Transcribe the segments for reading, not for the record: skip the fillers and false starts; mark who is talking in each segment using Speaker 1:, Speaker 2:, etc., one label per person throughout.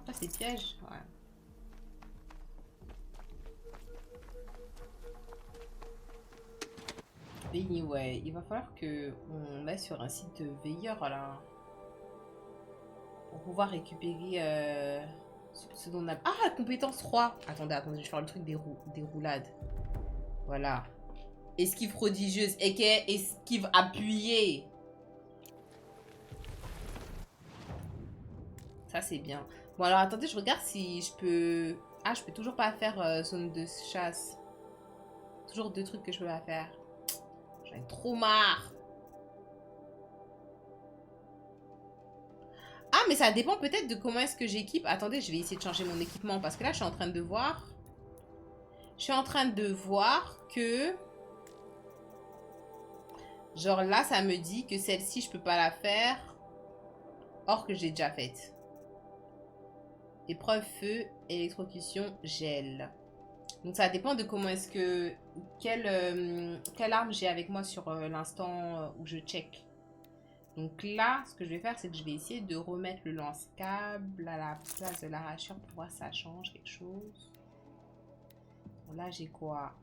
Speaker 1: Ah, c'est piège. Ouais. Anyway, il va falloir que on aille sur un site de veilleur là. Pour pouvoir récupérer ce dont on a... Ah, compétence 3. Attendez, je vais faire le truc des roulades. Voilà. Esquive prodigieuse, aka esquive appuyée. Ça, c'est bien. Bon, alors attendez, je regarde si je peux... Ah, je peux toujours pas faire zone de chasse. Toujours deux trucs que je peux pas faire. J'en ai trop marre. Ah, mais ça dépend peut-être de comment est-ce que j'équipe. Attendez, je vais essayer de changer mon équipement parce que là, je suis en train de voir. Je suis en train de voir que... Genre là, ça me dit que celle-ci, je peux pas la faire. Or que j'ai déjà faite. Épreuve feu, électrocution, gel. Donc ça dépend de comment est-ce que... Quelle arme j'ai avec moi sur l'instant où je check. Donc là, ce que je vais faire, c'est que je vais essayer de remettre le lance-câble à la place de l'arracheur pour voir si ça change quelque chose. Bon, là, j'ai quoi?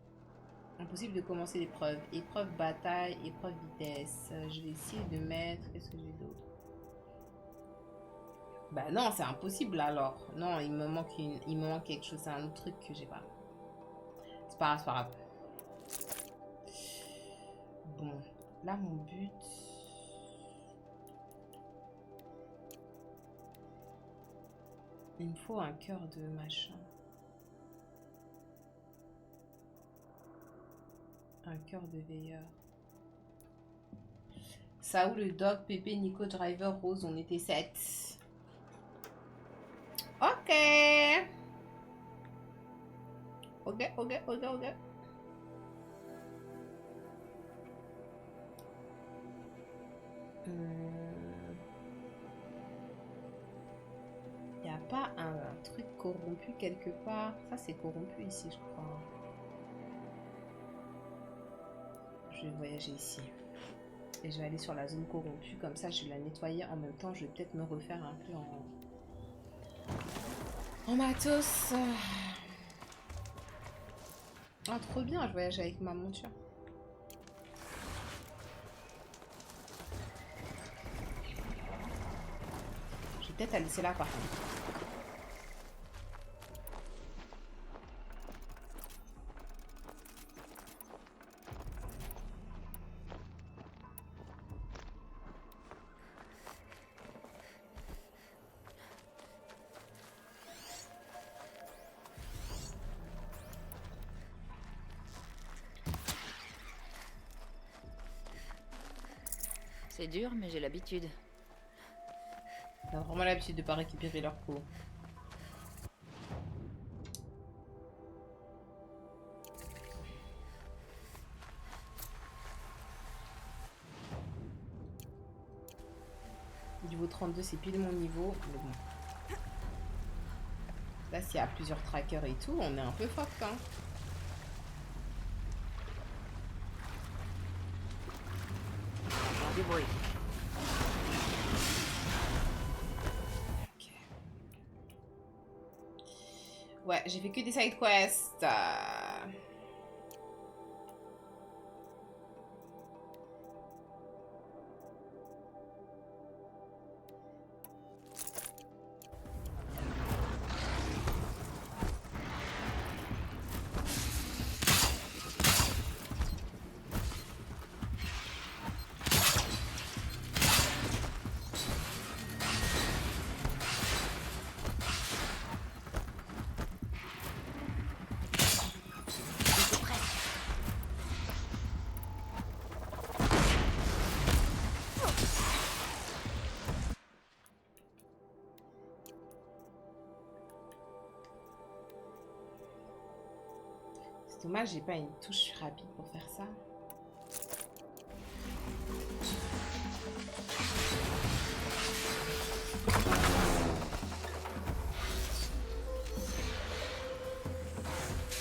Speaker 1: Impossible de commencer l'épreuve. Épreuve bataille, épreuve vitesse. Je vais essayer de mettre... Qu'est-ce que j'ai d'autre? Bah non, c'est impossible alors. Non, il me manque quelque chose. C'est un autre truc que j'ai pas. C'est pas grave, c'est pas grave. Bon, là mon but... Il me faut un cœur de machin. Un cœur de veilleur. Saoul, le dog, Pépé, Nico, Driver, Rose, on était 7. Ok. Ok. Il n'y a pas un truc corrompu quelque part. Ça, c'est corrompu ici, je crois. Je vais voyager ici. Et je vais aller sur la zone corrompue. Comme ça, je vais la nettoyer. En même temps, je vais peut-être me refaire un peu en matos. Ah, trop bien, je voyage avec ma monture. Je vais peut-être la laisser là, par contre.
Speaker 2: C'est dur, mais j'ai l'habitude.
Speaker 1: On a vraiment l'habitude de ne pas récupérer leur peau. Niveau 32, c'est pile mon niveau. Mais bon. Là, s'il y a plusieurs trackers et tout, on est un peu fuck, hein.
Speaker 2: Du bruit.
Speaker 1: Okay. Ouais, j'ai fait que des side quests. Dommage, j'ai pas une touche rapide pour faire ça.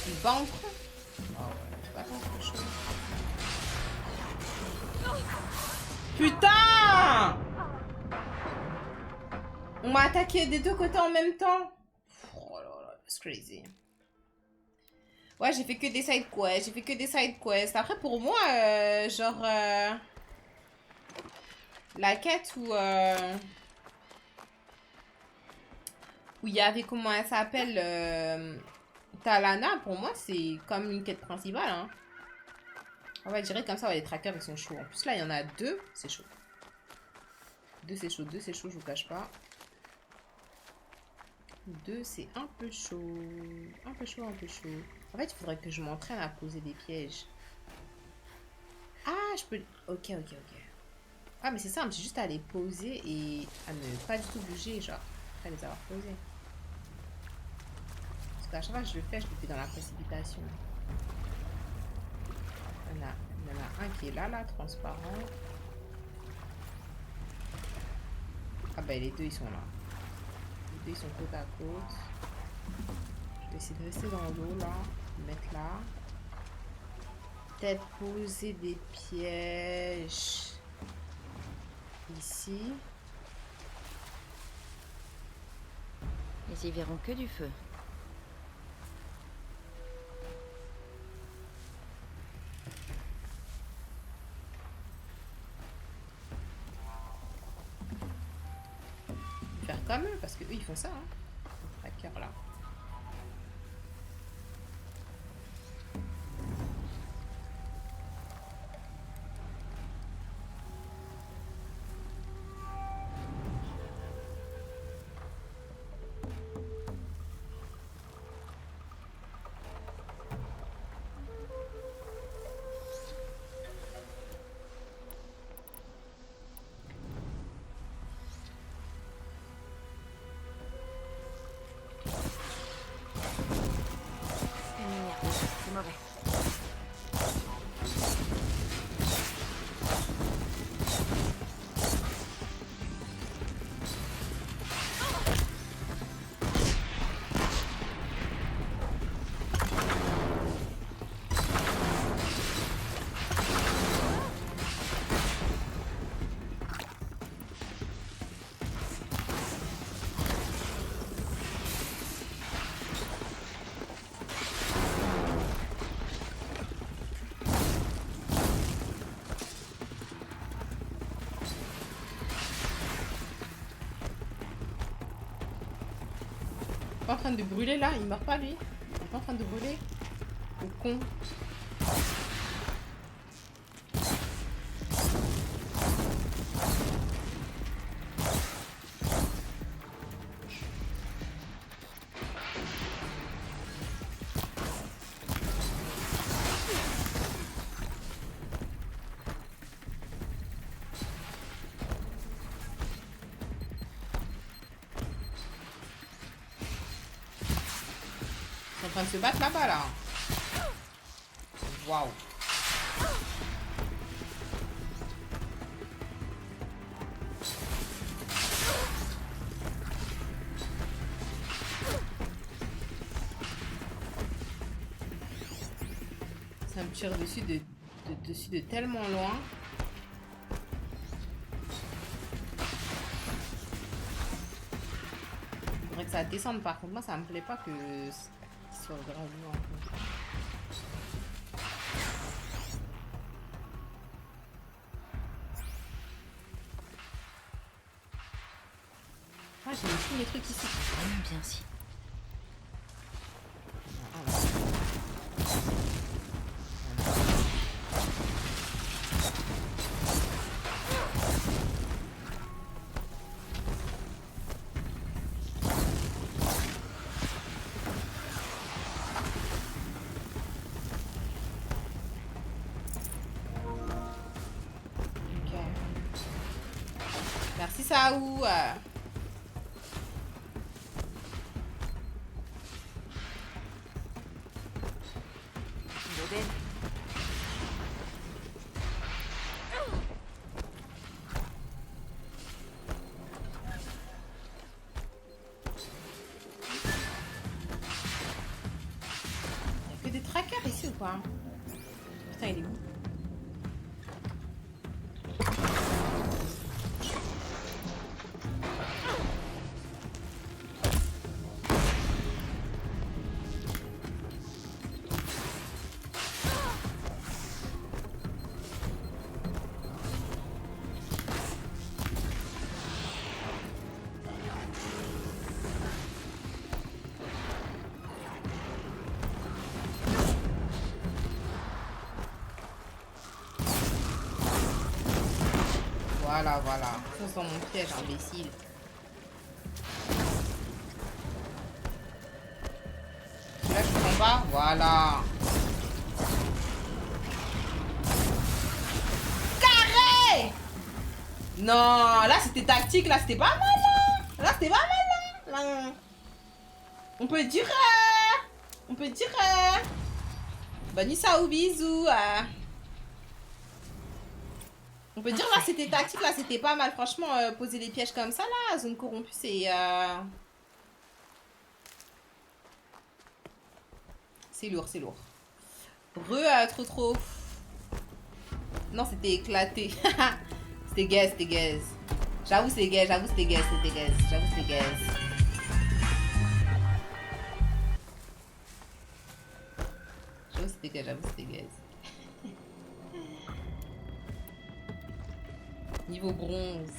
Speaker 1: Il banque. Oh ouais, c'est pas grand chose. Putain! On m'a attaqué des deux côtés en même temps. Oh là là, c'est crazy. Ouais, j'ai fait que des side quests. J'ai fait que des side quests. Après, pour moi, genre... la quête où il y avait, comment elle s'appelle, Talana, pour moi, c'est comme une quête principale. Hein. On va dire comme ça, ouais, les trackers, ils sont chauds. En plus, là, il y en a deux, c'est chaud. Deux, c'est chaud, je vous cache pas. Deux, c'est un peu chaud. Un peu chaud, un peu chaud. En fait, il faudrait que je m'entraîne à poser des pièges. Ah, je peux... Ok, ok, ok. Ah, mais c'est simple, j'ai juste à les poser et à ne pas du tout bouger, genre, après les avoir posés. Parce qu'à chaque fois que je le fais dans la précipitation. Il y en a un qui est là, transparent. Ah bah les deux, ils sont là. Les deux, ils sont côte à côte. Je vais essayer de rester dans l'eau, là. Mettre là. Peut-être poser des pièges ici.
Speaker 2: Ils y verront que du feu.
Speaker 1: Faire comme eux, parce que eux ils font ça, hein. Tracker là.
Speaker 2: C'est mauvais.
Speaker 1: Pas en train de brûler là, il meurt pas lui. Il est pas en train de brûler. Le con. Ils sont en train de se battre là-bas là. Waouh. Ça me tire dessus de tellement loin. Faudrait que ça descende par contre. Moi ça me plaît pas que qu'il soit gradué en fait. Ah j'ai mis tous les trucs ici.
Speaker 2: Vraiment bien si.
Speaker 1: Ok. Merci Saou.
Speaker 2: Bébé.
Speaker 1: Il y a que des trackers ici ou quoi? Putain il est où? Voilà, voilà. Ça dans mon piège, imbécile. Là, je prends pas. Voilà. Carré! Non, là, c'était tactique. Là, c'était pas mal, là. Là, c'était pas mal, là. Là. On peut dire... On peut dire... Bonne ça ou bisous. On peut dire, là, c'était tactique. Là, c'était pas mal. Franchement, poser des pièges comme ça, là, zone corrompue, c'est... C'est lourd, c'est lourd. Trop. Non, c'était éclaté. C'était gaze, c'était gaze. J'avoue, c'était gaze, j'avoue, c'était gaze, c'était gaze. J'avoue, c'était gaze. J'avoue, c'était gaze, j'avoue, c'était gaze. Niveau bronze.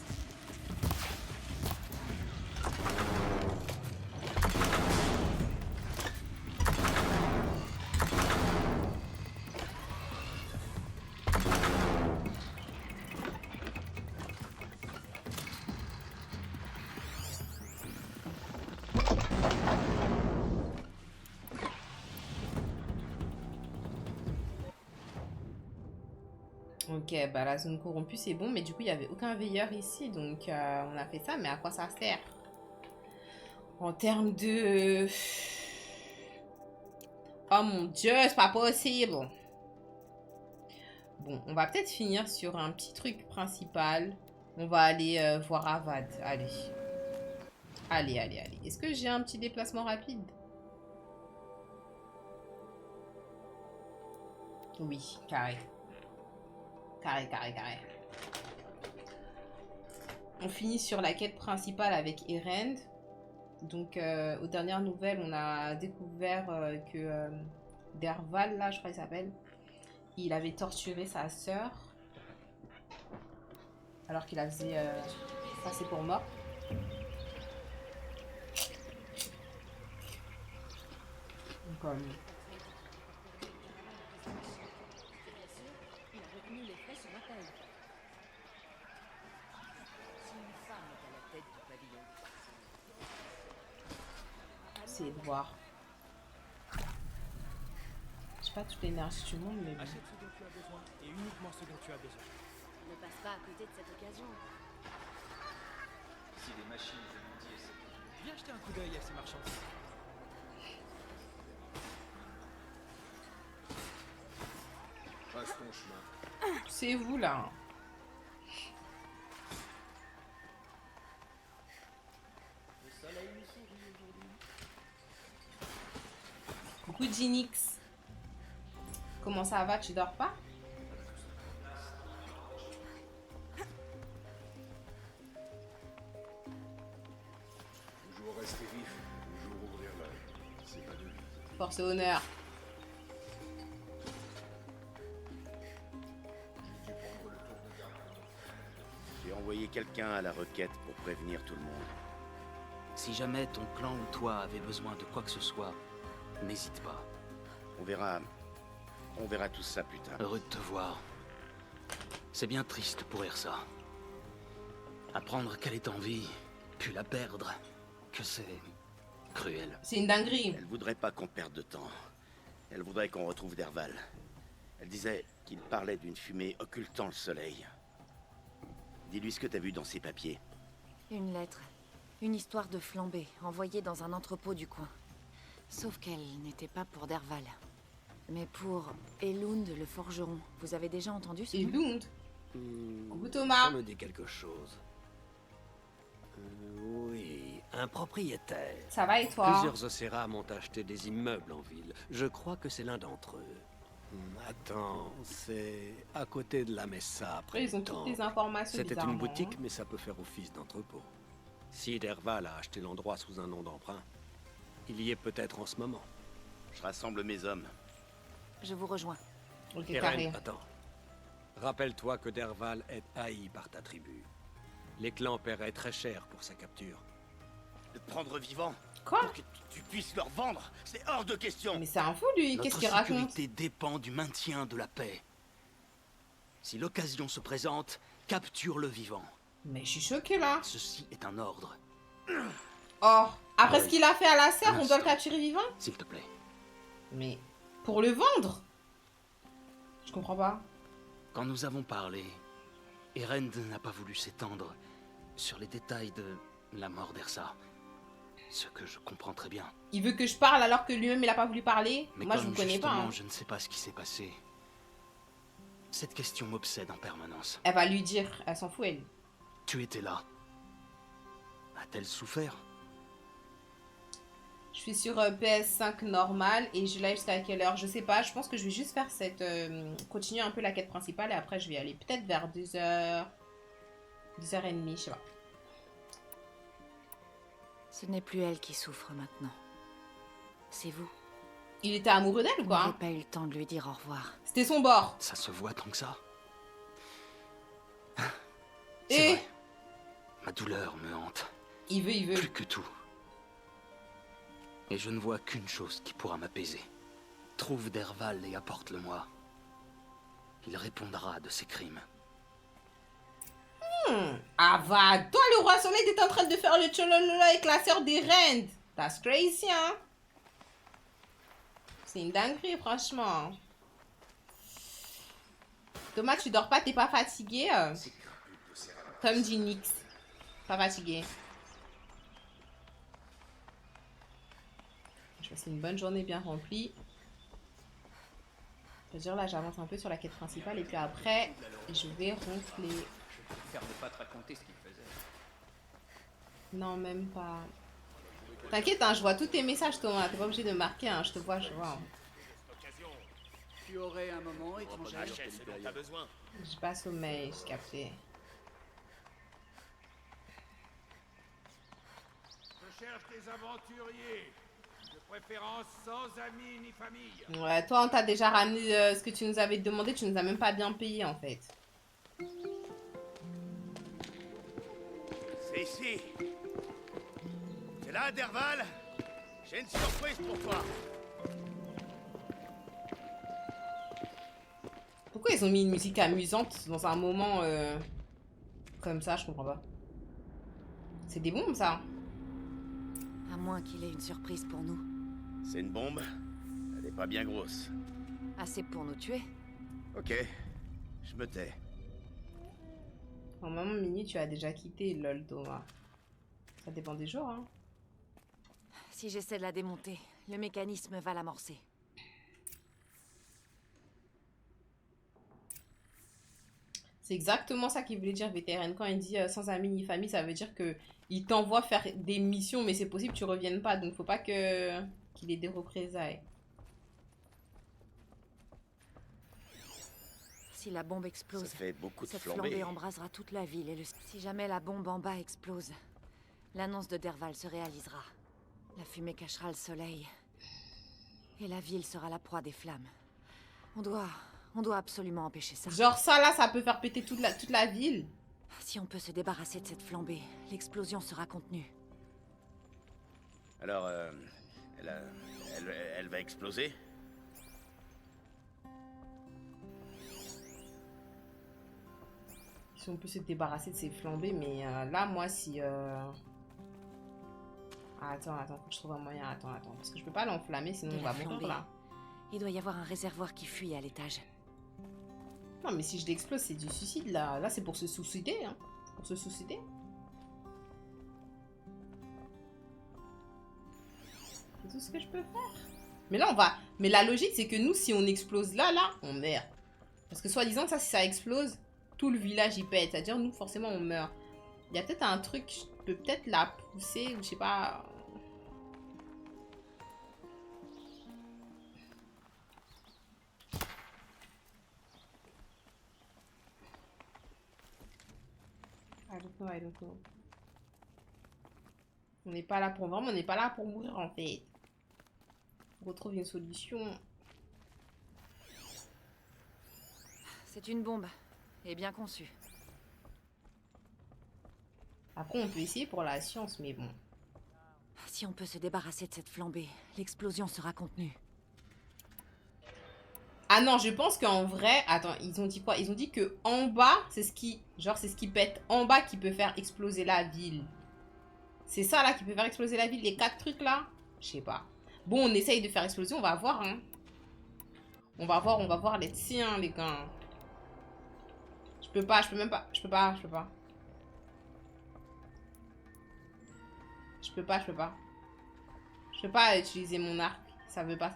Speaker 1: Ok, bah la zone corrompue c'est bon, mais du coup il n'y avait aucun veilleur ici, donc on a fait ça, mais à quoi ça sert? En termes de... Oh mon dieu, c'est pas possible! Bon, on va peut-être finir sur un petit truc principal. On va aller voir Avad, allez. Allez. Est-ce que j'ai un petit déplacement rapide? Oui, carré. Carré. On finit sur la quête principale avec Erend. Donc, aux dernières nouvelles, on a découvert que Derval, là, je crois qu'il s'appelle, il avait torturé sa sœur. Alors qu'il la faisait passer pour mort. Donc, essayer de voir. J'ai pas toute l'énergie du monde, mais bon.
Speaker 3: Achète ce dont tu as besoin et uniquement ce dont tu as besoin.
Speaker 2: Ne passe pas à côté de cette occasion.
Speaker 4: Si les machines immondies essaient de...
Speaker 3: Viens jeter un coup d'œil à ces marchandises.
Speaker 4: Passe ton chemin.
Speaker 1: C'est vous là.
Speaker 4: Le soleil nous sourit aujourd'hui.
Speaker 1: Coucou Jinx. Comment ça va? Tu dors pas?
Speaker 4: Toujours rester vif, toujours ouvrir l'œil. C'est pas de vie.
Speaker 1: Force et honneur.
Speaker 4: J'ai dû prendre le tour de garde.
Speaker 5: J'ai envoyé quelqu'un à la requête pour prévenir tout le monde.
Speaker 6: Si jamais ton clan ou toi avez besoin de quoi que ce soit, n'hésite pas.
Speaker 5: On verra tout ça plus tard.
Speaker 6: Heureux de te voir. C'est bien triste pour Ersa. Apprendre qu'elle est en vie, puis la perdre, que c'est cruel.
Speaker 1: C'est une dinguerie.
Speaker 5: Elle voudrait pas qu'on perde de temps. Elle voudrait qu'on retrouve Derval. Elle disait qu'il parlait d'une fumée occultant le soleil. Dis-lui ce que t'as vu dans ses papiers.
Speaker 2: Une lettre. Une histoire de flambée, envoyée dans un entrepôt du coin. Sauf qu'elle n'était pas pour Derval. Mais pour Elund le forgeron. Vous avez déjà entendu ce
Speaker 1: Et
Speaker 2: nom?
Speaker 1: Lund. Coucou Thomas.
Speaker 7: Ça me dit quelque chose. Oui, un propriétaire.
Speaker 1: Ça va et toi?
Speaker 7: Plusieurs Océras m'ont acheté des immeubles en ville. Je crois que c'est l'un d'entre eux. Attends, c'est à côté de la Messa.
Speaker 1: Après, ils ont toutes les informations.
Speaker 7: C'était une
Speaker 1: bizarrement,
Speaker 7: boutique,
Speaker 1: hein.
Speaker 7: mais ça peut faire office d'entrepôt. Si Derval a acheté l'endroit sous un nom d'emprunt, il y est peut-être en ce moment.
Speaker 5: Je rassemble mes hommes.
Speaker 2: Je vous rejoins.
Speaker 1: Ok,
Speaker 7: Eren,
Speaker 1: carré.
Speaker 7: attends. Rappelle-toi que Derval est haï par ta tribu. Les clans paieraient très cher pour sa capture.
Speaker 5: Le prendre vivant
Speaker 1: Quoi?
Speaker 5: pour que tu puisses leur vendre, c'est hors de question.
Speaker 1: Mais c'est un fou lui. Qu'est-ce
Speaker 6: Notre
Speaker 1: qu'il raconte?
Speaker 6: sécurité dépend du maintien de la paix. Si l'occasion se présente, Capture-le vivant.
Speaker 1: Mais je suis choquée là.
Speaker 6: Ceci est un ordre.
Speaker 1: Oh, après
Speaker 6: Oui.
Speaker 1: ce qu'il a fait à la serre,
Speaker 6: Un
Speaker 1: on doit le
Speaker 6: instant.
Speaker 1: capturer vivant?
Speaker 6: S'il te plaît.
Speaker 1: Mais pour le vendre? Je comprends pas.
Speaker 6: Quand nous avons parlé, Erend n'a pas voulu s'étendre sur les détails de la mort d'Ersa. Ce que je comprends très bien.
Speaker 1: Il veut que je parle alors que lui-même il a pas voulu parler?
Speaker 6: Mais
Speaker 1: Moi je
Speaker 6: comme
Speaker 1: vous connais pas.
Speaker 6: justement,
Speaker 1: Hein.
Speaker 6: je ne sais pas ce qui s'est passé. Cette question m'obsède en permanence.
Speaker 1: Elle va lui dire, elle s'en fout elle.
Speaker 6: Tu étais là. A-t-elle souffert?
Speaker 1: Je suis sur PS5 normal et je live jusqu'à quelle heure? Je sais pas, je pense que je vais juste faire cette... continuer un peu la quête principale et après je vais aller peut-être vers 2h... 2h30, je sais pas.
Speaker 2: Ce n'est plus elle qui souffre maintenant. C'est vous.
Speaker 1: Il était amoureux d'elle ou
Speaker 2: Vous
Speaker 1: quoi?
Speaker 2: n'avez
Speaker 1: Hein?
Speaker 2: pas eu le temps de lui dire au revoir.
Speaker 1: C'était son bord.
Speaker 6: Ça se voit tant que ça?
Speaker 1: Et
Speaker 6: C'est vrai. Ma douleur me hante.
Speaker 1: il veut.
Speaker 6: Plus que tout. Et je ne vois qu'une chose qui pourra m'apaiser. Trouve Derval et apporte-le-moi. Il répondra de ses crimes.
Speaker 1: Ah va, toi le roi soleil t'es en train de faire le tchololo avec la sœur des reines. That's crazy hein. C'est une dinguerie franchement. Thomas tu dors pas, t'es pas fatigué Comme dit Nyx. Pas fatigué. Je passe une bonne journée bien remplie. Je veux dire là j'avance un peu sur la quête principale et puis après je vais ronfler.
Speaker 8: Faire ne pas te raconter ce qu'il faisait.
Speaker 1: Non même pas. T'inquiète hein, je vois tous tes messages Thomas, t'es pas obligé de marquer hein, je te vois, je vois.
Speaker 8: Tu aurais un moment étranger.
Speaker 1: J'ai pas sommeil, j'ai capté.
Speaker 4: Je cherche des aventuriers. De préférence sans amis ni famille.
Speaker 1: Ouais, toi on t'a déjà ramené ce que tu nous avais demandé, tu nous as même pas bien payé en fait.
Speaker 5: C'est ici. C'est là, Derval. J'ai une surprise pour toi.
Speaker 1: Pourquoi ils ont mis une musique amusante dans un moment comme ça, je comprends pas. C'est des bombes ça.
Speaker 2: À moins qu'il ait une surprise pour nous.
Speaker 5: C'est une bombe. Elle est pas bien grosse.
Speaker 2: Assez pour nous tuer.
Speaker 5: Ok. Je me tais.
Speaker 1: Au moment minuit, tu as déjà quitté lol Thomas. Ça dépend des jours hein.
Speaker 2: Si j'essaie de la démonter, le mécanisme va l'amorcer.
Speaker 1: C'est exactement ça qu'il voulait dire VTRN. Quand il dit sans amis ni famille, ça veut dire que il t'envoie faire des missions, mais c'est possible que tu reviennes pas. Donc faut pas que qu'il ait des représailles.
Speaker 2: Si la bombe explose,
Speaker 5: Ça fait beaucoup de
Speaker 2: cette
Speaker 5: flambées.
Speaker 2: flambée embrasera toute la ville et le... Si jamais la bombe en bas explose, l'annonce de Derval se réalisera. La fumée cachera le soleil. Et la ville sera la proie des flammes. On doit absolument empêcher ça.
Speaker 1: Genre ça là, ça peut faire péter toute la ville.
Speaker 2: Si on peut se débarrasser de cette flambée, l'explosion sera contenue.
Speaker 5: Alors, elle va exploser?
Speaker 1: Si on peut se débarrasser de ces flambées, mais là, moi, si... Attends, faut que je trouve un moyen. Attends, parce que je peux pas l'enflammer, sinon
Speaker 2: De
Speaker 1: on
Speaker 2: la
Speaker 1: va mourir
Speaker 2: flambée.
Speaker 1: là.
Speaker 2: Il doit y avoir un réservoir qui fuit à l'étage.
Speaker 1: Non, mais si je l'explose, c'est du suicide là. Là, c'est pour se suicider, hein. Pour se suicider. C'est tout ce que je peux faire. Mais là, on va... Mais la logique, c'est que nous, si on explose là, on meurt. Parce que soi-disant, ça, si ça explose, tout le village, il pète. C'est-à-dire, nous, forcément, on meurt. Il y a peut-être un truc, je peux peut-être la pousser, ou je sais pas... I don't know. On n'est pas là pour vraiment, on n'est pas là pour mourir en fait. On retrouve une solution.
Speaker 2: C'est une bombe, et bien conçue.
Speaker 1: Après, on peut essayer pour la science, mais bon.
Speaker 2: Si on peut se débarrasser de cette flambée, l'explosion sera contenue.
Speaker 1: Ah non, je pense qu'en vrai... Attends, ils ont dit quoi? Ils ont dit que en bas, c'est ce qui... Genre, c'est ce qui pète en bas qui peut faire exploser la ville. C'est ça, là, qui peut faire exploser la ville. Les 4 trucs, là. Je sais pas. Bon, on essaye de faire exploser. On va voir, hein. On va voir les tiens, les gars. Je peux pas, je peux même pas. Je peux pas. Je peux pas utiliser mon arc. Ça veut pas.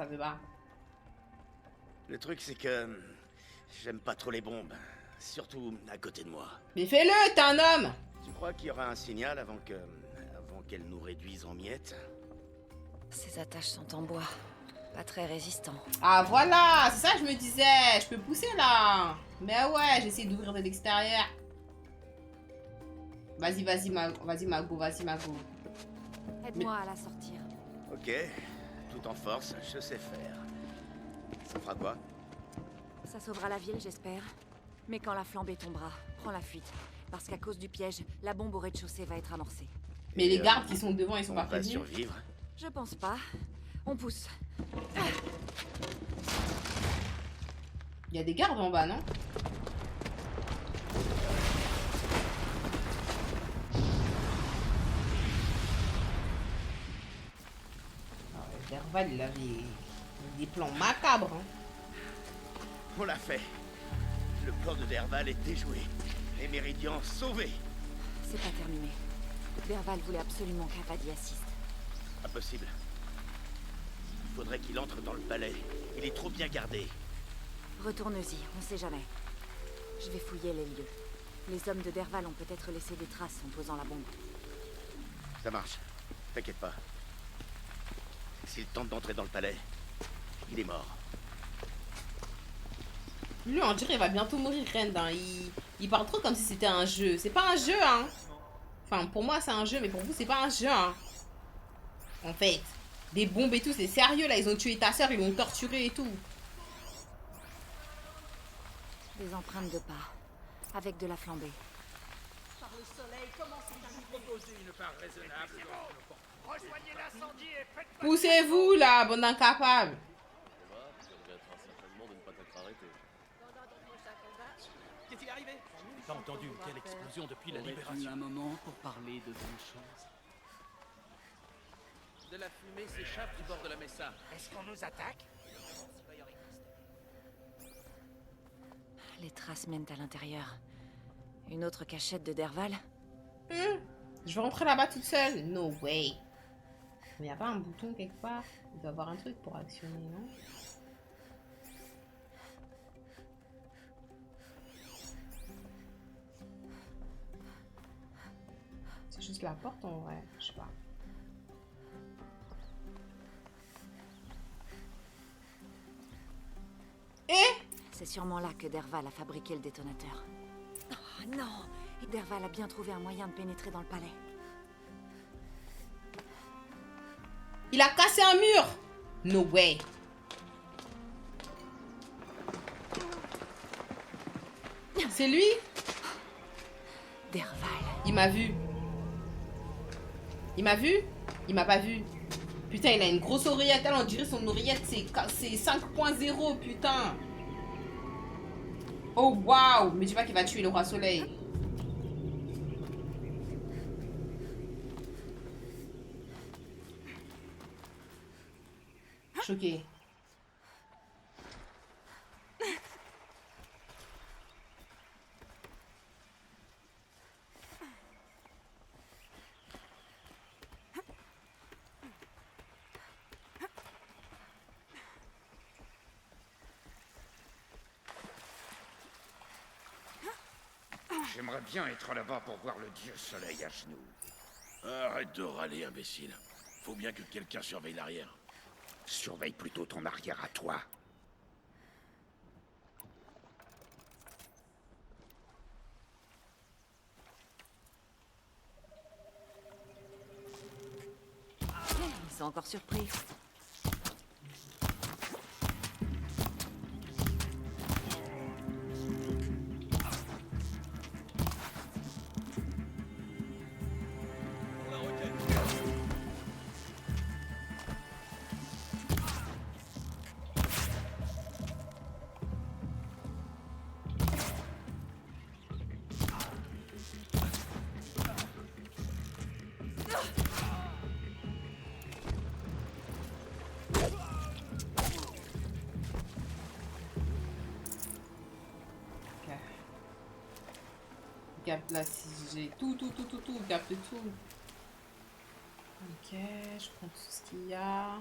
Speaker 5: Le truc, c'est que... J'aime pas trop les bombes. Surtout à côté de moi.
Speaker 1: Mais fais-le, t'es un homme!
Speaker 5: Tu crois qu'il y aura un signal avant qu'elle nous réduise en miettes?
Speaker 2: Ces attaches sont en bois. Pas très résistants.
Speaker 1: Ah voilà, c'est ça que je me disais. Je peux pousser là. Mais ouais, j'essaie d'ouvrir de l'extérieur. Vas-y, Mago.
Speaker 2: Aide-moi à la sortir.
Speaker 5: Ok, tout en force, je sais faire. Ça fera quoi?
Speaker 2: Ça sauvera la ville, j'espère. Mais quand la flambée tombera, prends la fuite. Parce qu'à cause du piège, la bombe au rez-de-chaussée va être amorcée.
Speaker 1: Mais les gardes qui sont devant, ils sont
Speaker 5: on
Speaker 1: pas
Speaker 5: va
Speaker 1: prévenus.
Speaker 5: survivre.
Speaker 2: Je pense pas. On pousse.
Speaker 1: Il y a des gardes en bas, non? Ah ouais, Derval, il avait des plans macabres. Hein.
Speaker 5: On l'a fait. Le plan de Derval est déjoué. Les méridians sauvés.
Speaker 2: C'est pas terminé. Derval voulait absolument qu'Avadi assiste.
Speaker 5: Impossible. Il faudrait qu'il entre dans le palais. Il est trop bien gardé.
Speaker 2: Retourne-y, on sait jamais. Je vais fouiller les lieux. Les hommes de Derval ont peut-être laissé des traces en posant la bombe.
Speaker 5: Ça marche. T'inquiète pas. S'il tente d'entrer dans le palais, il est mort.
Speaker 1: Lui, on dirait qu'il va bientôt mourir, Rend. Hein. Il parle trop comme si c'était un jeu. C'est pas un jeu, hein. Enfin, pour moi, c'est un jeu, mais pour vous, c'est pas un jeu, hein. En fait, des bombes et tout, c'est sérieux, là. Ils ont tué ta soeur, ils l'ont torturé et tout.
Speaker 2: Des empreintes de pas. Avec de la flambée.
Speaker 4: Une part raisonnable dans rejoignez l'incendie et faites pas...
Speaker 1: Poussez-vous, là, bande d'incapables.
Speaker 3: Qu'est-il arrivé? J'ai pas entendu une telle explosion depuis la libération.
Speaker 8: Un moment pour parler de bonnes choses.
Speaker 9: De la fumée s'échappe du bord de la Mesa.
Speaker 4: Est-ce qu'on nous attaque?
Speaker 2: Les traces mènent à l'intérieur. Une autre cachette de Derval?
Speaker 1: Je vais rentrer là-bas toute seule. No way. Mais y a pas un bouton quelque part? Il doit y avoir un truc pour actionner, non? C'est juste la porte en vrai, je sais pas.
Speaker 2: C'est sûrement là que Derval a fabriqué le détonateur. Oh non! Et Derval a bien trouvé un moyen de pénétrer dans le palais.
Speaker 1: Il a cassé un mur! No way. C'est lui?
Speaker 2: Derval.
Speaker 1: Il m'a vu. Il m'a vu? Il m'a pas vu. Putain, il a une grosse oreillette. On dirait son oreillette, c'est 5.0, putain. Oh, waouh. Mais tu vois qu'il va tuer le roi soleil. Choqué.
Speaker 4: J'aimerais bien être là-bas pour voir le dieu soleil à genoux.
Speaker 5: Arrête de râler, imbécile. Faut bien que quelqu'un surveille l'arrière.
Speaker 4: Surveille plutôt ton arrière à toi.
Speaker 2: Ils sont encore surpris.
Speaker 1: capte là, si j'ai tout, il capte tout. Ok, je prends tout ce qu'il y a.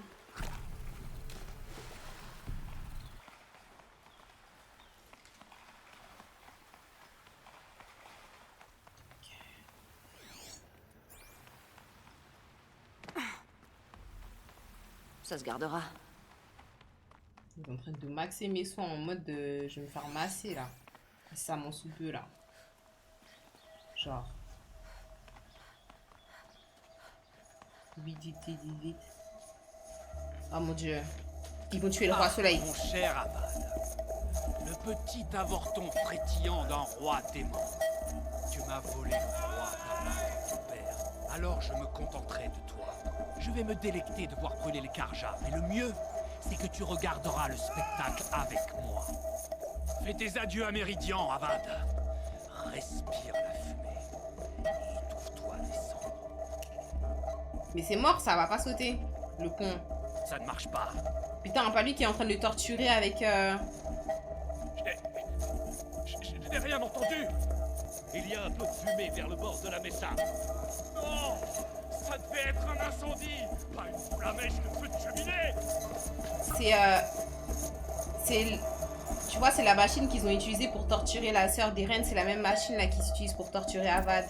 Speaker 2: Ça se gardera.
Speaker 1: Je suis en train de maxer mes soins en mode de... Je vais me faire masser là. C'est ça mon sous-peu là. Genre. Vite. Oh mon dieu. Ils vont tuer le roi soleil.
Speaker 3: Mon cher Avad, le petit avorton frétillant d'un roi démon. Tu m'as volé le roi de ton père. Alors je me contenterai de toi. Je vais me délecter de voir brûler les Kharjas. Mais le mieux, c'est que tu regarderas le spectacle avec moi. Fais tes adieux à Méridian, Avad. Respire la fumée. Étouffe-toi des cendres.
Speaker 1: Mais c'est mort, ça va pas sauter. Le con.
Speaker 3: Ça ne marche pas.
Speaker 1: Putain, pas lui qui est en train de le torturer avec...
Speaker 3: Je n'ai rien entendu. Il y a un peu de fumée vers le bord de la Messa. Non, ça devait être un incendie, pas une flamèche de feu de cheminée.
Speaker 1: Tu vois, c'est la machine qu'ils ont utilisée pour torturer la sœur d'Eren. C'est la même machine là qu'ils utilisent pour torturer Avad.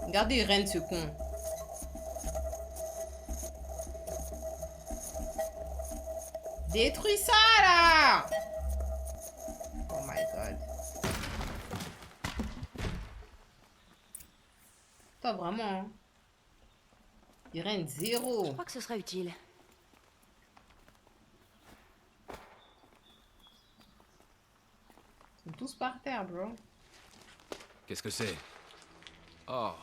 Speaker 1: Regardez Eren, ce con. Détruis ça là! Oh my god. Toi vraiment. Hein. Eren, zéro.
Speaker 2: Je crois que ce sera utile.
Speaker 1: Ils sont tous par terre, bro.
Speaker 7: Qu'est-ce que c'est? Oh.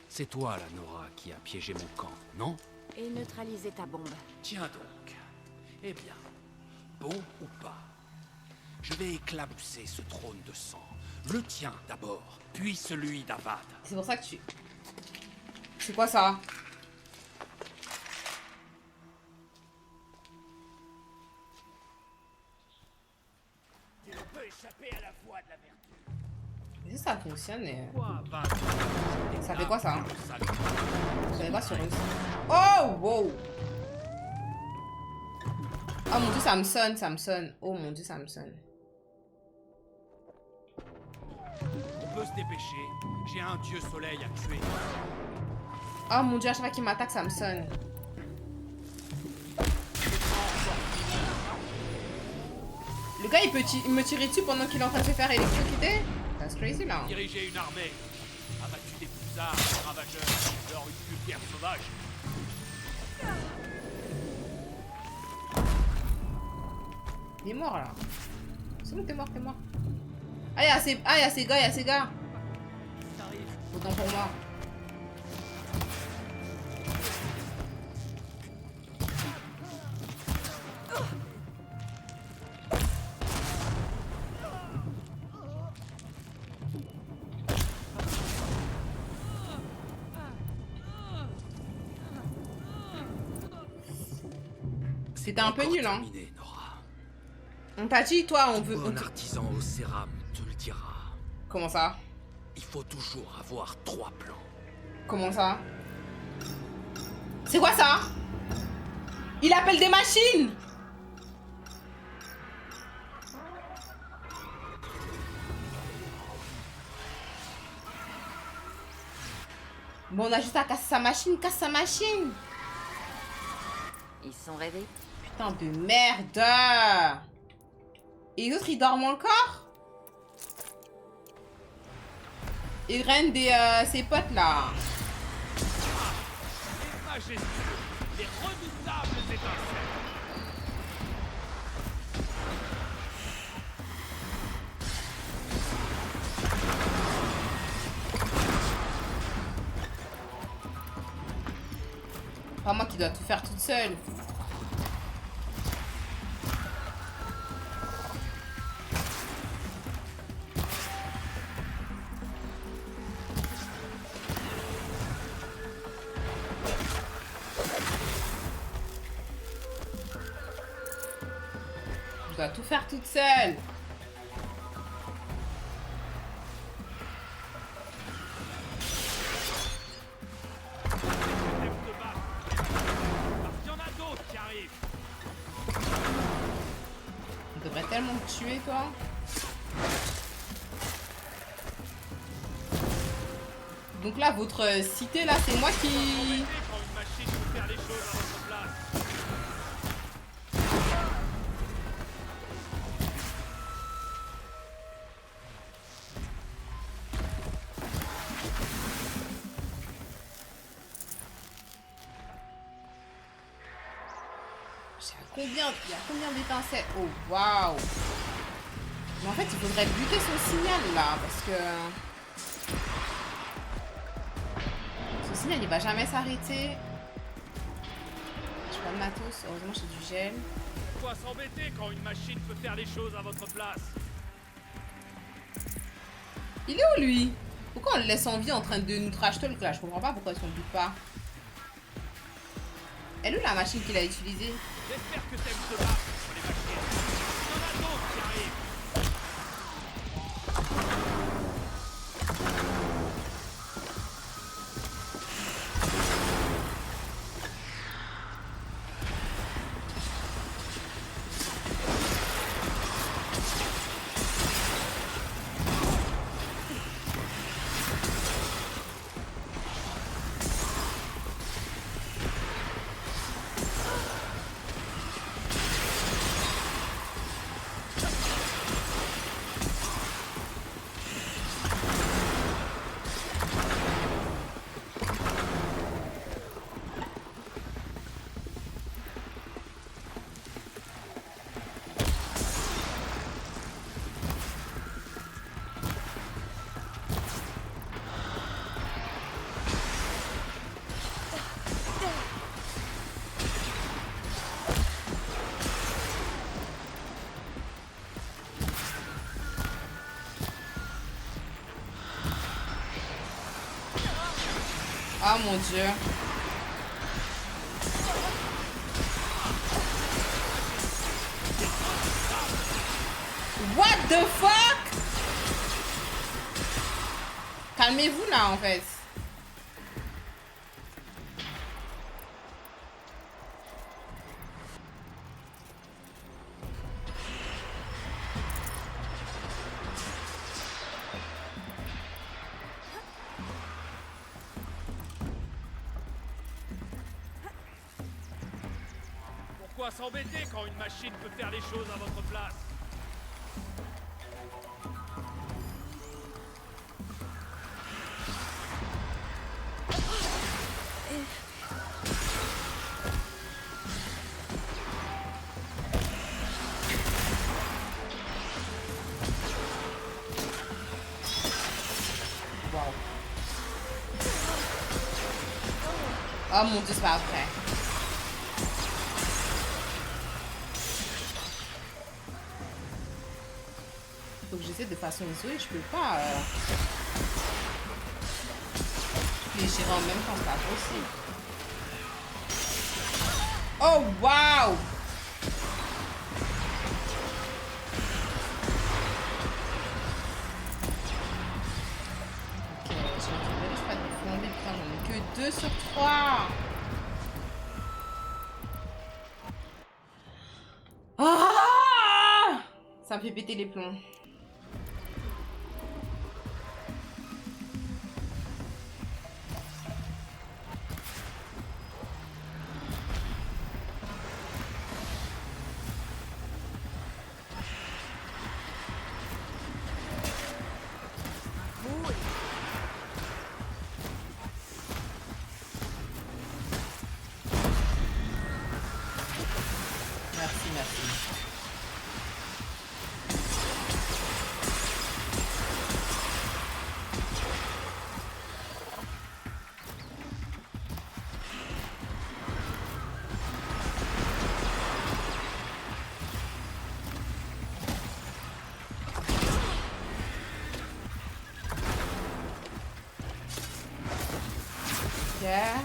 Speaker 7: C'est toi, la Nora, qui a piégé mon camp, non?
Speaker 2: Et neutraliser ta bombe.
Speaker 3: Tiens donc. Eh bien, bon ou pas, je vais éclabousser ce trône de sang. Le tien d'abord, puis celui d'Avad.
Speaker 1: C'est pour ça que tu... C'est quoi ça?
Speaker 3: Tu ne peux échapper à la voie de la vertu.
Speaker 1: Si ça fonctionne, et...
Speaker 3: Quoi, Avad?
Speaker 1: Ça fait quoi ça?
Speaker 3: Ça
Speaker 1: Je savais pas sur eux. Oh, wow! Oh mon dieu, ça me sonne. Oh mon dieu, ça me sonne.
Speaker 3: On peut se dépêcher. J'ai un dieu soleil à tuer.
Speaker 1: Oh mon dieu, à chaque fois qu'il m'attaque, ça me sonne. Le gars, il peut me tirer dessus pendant qu'il est en train de se faire électrocuter? That's crazy là.
Speaker 3: Diriger une armée. Abattu des poussards, des ravageurs, leur une vulgaire sauvage.
Speaker 1: Il est mort là. C'est bon, t'es mort. Ah, il y a ces gars, Autant pour moi. C'était un peu nul, hein.
Speaker 7: Terminé, Nora.
Speaker 1: On t'a dit, toi, on veut...
Speaker 7: Bon artisan au céram te le dira.
Speaker 1: Comment ça?
Speaker 7: Il faut toujours avoir 3 plans.
Speaker 1: Comment ça? C'est quoi ça? Il appelle des machines! Bon, on a juste à casser sa machine, casse sa machine!
Speaker 2: Ils sont rêvés.
Speaker 1: Putain de merde! Et les autres, ils dorment encore? Ils règnent ses potes là.
Speaker 3: Les majestueux, les redoutables étincelles.
Speaker 1: Pas moi qui dois tout faire toute seule. dois tout faire toute seule.
Speaker 4: Il y en a d'autres qui arrivent.
Speaker 1: On devrait tellement te tuer, toi. Donc là, votre cité, là, c'est moi qui...
Speaker 4: Quand une machine peut faire les choses à votre place.
Speaker 1: Il y a combien d'étincelles? Oh, waouh. Mais en fait, il faudrait buter son signal, là, parce que... Son signal, il va jamais s'arrêter. J'ai pas de matos. Heureusement, j'ai du gel.
Speaker 4: Pourquoi s'embêter quand une machine peut faire les choses à votre place?
Speaker 1: Il est où, lui? Pourquoi on le laisse en vie en train de nous trash talk, là? Je comprends pas pourquoi ils s'en bute pas. Elle est où la machine qu'il a utilisée?
Speaker 4: J'espère que t'aimes te battre contre les machines. Il y en a d'autres qui arrivent.
Speaker 1: Oh mon dieu. What the fuck? Calmez-vous là en fait.
Speaker 4: Pourquoi s'embêter quand une machine peut faire les choses à votre place?
Speaker 1: Wow. Oh mon dieu, c'est pas vrai. Faut que j'essaie de façon isolée, je peux pas les gérer en même temps, c'est pas possible. Oh waouh! Ok, je suis pas de flamber, putain, j'en ai que 2 sur 3. Ah! Ça me fait péter les plombs. Merci, merci. Yeah.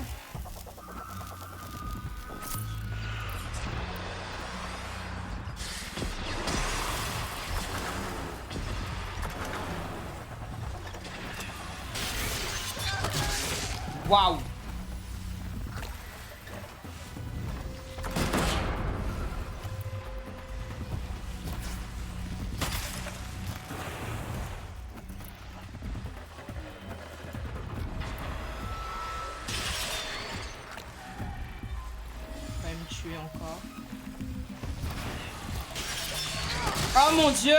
Speaker 1: Waouh. Va me tuer encore. Oh mon Dieu!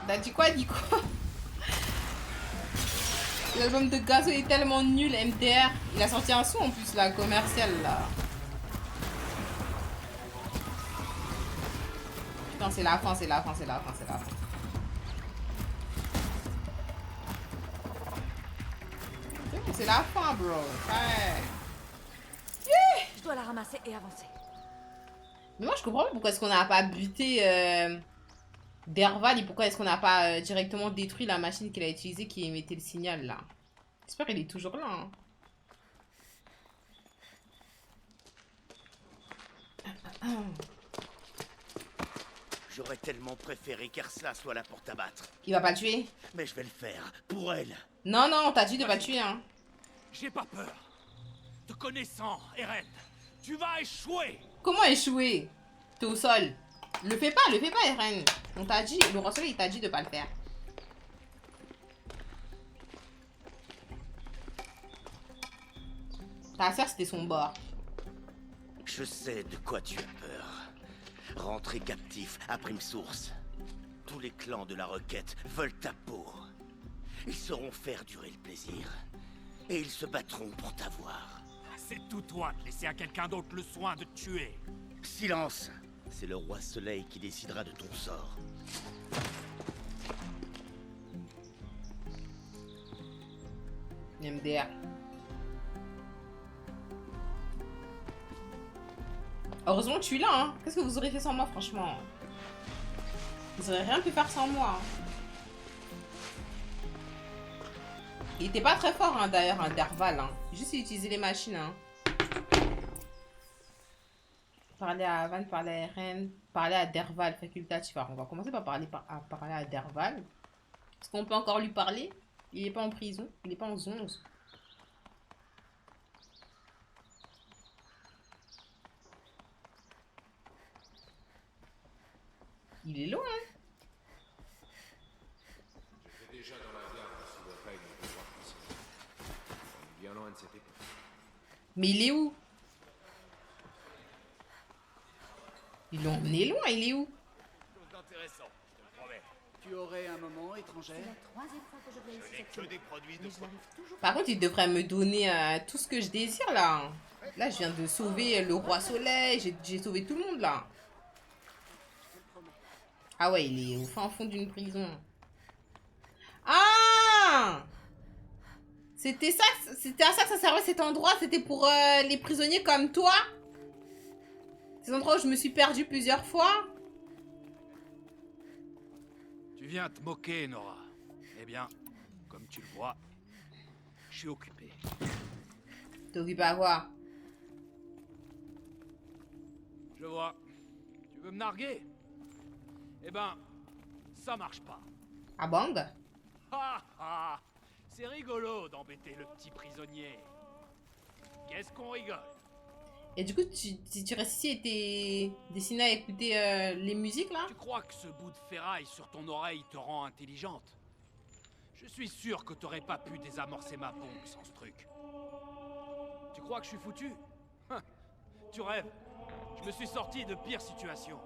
Speaker 1: T'as dit quoi, Nico? L'album de Gazo est tellement nul, MDR. Il a sorti un son en plus, là, commercial, là. Putain, c'est la fin, c'est la fin, c'est la fin, c'est la fin. C'est la fin, bro. Ouais.
Speaker 2: Je dois la ramasser et avancer.
Speaker 1: Mais moi, je comprends pas pourquoi est-ce qu'on n'a pas buté Derval et pourquoi est-ce qu'on n'a pas directement détruit la machine qu'il a utilisée qui émettait le signal, là. J'espère qu'il est toujours là, hein.
Speaker 5: J'aurais tellement préféré qu'Ersa soit là pour t'abattre.
Speaker 1: Il va pas le tuer?
Speaker 5: Mais je vais le faire, pour elle.
Speaker 1: Non, non, on t'a dit de pas le tuer, hein.
Speaker 3: J'ai pas peur. Te connaissant, Eren, tu vas échouer.
Speaker 1: Comment échouer? T'es au sol. Le fais pas, Eren. On t'a dit, le roi soleil, il t'a dit de pas le faire. Ta soeur, c'était son bord.
Speaker 5: Je sais de quoi tu as peur. Rentrer captif à Prime Source. Tous les clans de la Requête veulent ta peau. Ils sauront faire durer le plaisir. Et ils se battront pour t'avoir.
Speaker 3: C'est tout toi de laisser à quelqu'un d'autre le soin de te tuer.
Speaker 5: Silence! C'est le roi soleil qui décidera de ton sort.
Speaker 1: MDR. Heureusement que je suis là, hein. Qu'est-ce que vous aurez fait sans moi, franchement? Vous aurez rien pu faire sans moi. Hein. Il était pas très fort, hein, d'ailleurs, un Derval. Hein. Juste, il utilisait les machines. Hein. Parler à Van, parler à Eren, parler à Derval, facultatif. Alors, on va commencer par parler à Derval. Est-ce qu'on peut encore lui parler? Il est pas en prison, il est pas en zone. Il est loin, hein.
Speaker 10: J'étais déjà dans la gare sous le règne du roi puissant. On est bien loin de cette époque.
Speaker 1: Mais il est où? Ils l'ont emmené loin, il est où?
Speaker 3: C'est intéressant, je te le promets.
Speaker 8: Tu aurais un moment, étrangère?
Speaker 3: Je n'ai que des produits de
Speaker 1: Par contre, il devrait me donner tout ce que je désire, là. Là, je viens de sauver le roi soleil, j'ai sauvé tout le monde, là. Ah ouais, il est au fin fond d'une prison. Ah! C'était ça, c'était à ça que ça servait cet endroit, c'était pour les prisonniers comme toi? Ces endroits où je me suis perdue plusieurs fois?
Speaker 3: Tu viens te moquer, Nora. Eh bien, comme tu le vois, je suis occupé.
Speaker 1: T'es occupé à quoi?
Speaker 3: Je vois. Tu veux me narguer? Eh ben, ça marche pas.
Speaker 1: À Bang?
Speaker 3: Ha ha! C'est rigolo d'embêter le petit prisonnier. Qu'est-ce qu'on rigole?
Speaker 1: Et du coup, si tu restes ici et t'es destiné à écouter les musiques, là?
Speaker 3: Tu crois que ce bout de ferraille sur ton oreille te rend intelligente? Je suis sûr que t'aurais pas pu désamorcer ma bombe sans ce truc. Tu crois que je suis foutu? Tu rêves. Je me suis sorti de pires situations.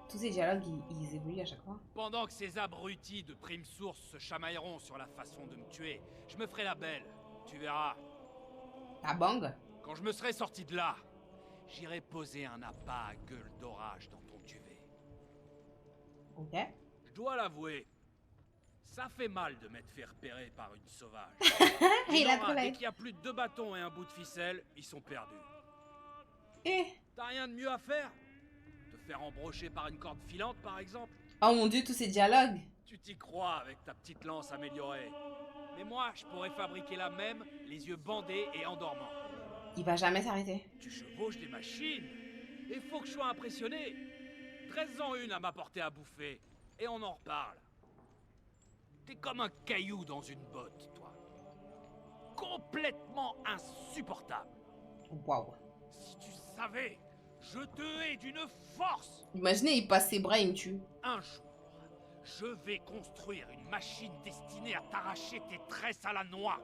Speaker 1: Tous ces dialogues, ils évoluent à chaque fois.
Speaker 3: Pendant que ces abrutis de Prime Source se chamailleront sur la façon de me tuer, je me ferai la belle. Tu verras.
Speaker 1: À Bang?
Speaker 3: Quand je me serai sorti de là, j'irai poser un appât à gueule d'orage dans ton duvet.
Speaker 1: Ok.
Speaker 3: Je dois l'avouer, ça fait mal de m'être fait repérer par une sauvage.
Speaker 1: Il a
Speaker 3: Nora,
Speaker 1: trop
Speaker 3: dès
Speaker 1: like.
Speaker 3: qu'il y a plus de 2 bâtons et un bout de ficelle, ils sont perdus.
Speaker 1: Eh.
Speaker 3: T'as rien de mieux à faire? Te faire embrocher par une corde filante, par exemple?
Speaker 1: Oh mon dieu, tous ces dialogues.
Speaker 3: Tu t'y crois avec ta petite lance améliorée. Mais moi, je pourrais fabriquer la même, les yeux bandés et endormants.
Speaker 1: Il va jamais s'arrêter.
Speaker 3: Tu chevauches des machines. Et faut que je sois impressionné. 13 ans une à m'apporter à bouffer. Et on en reparle. T'es comme un caillou dans une botte, toi. Complètement insupportable.
Speaker 1: Waouh.
Speaker 3: Si tu savais, je te hais d'une force.
Speaker 1: Imaginez, il passe ses bras, il me tue.
Speaker 3: Un jour, je vais construire une machine destinée à t'arracher tes tresses à la noix.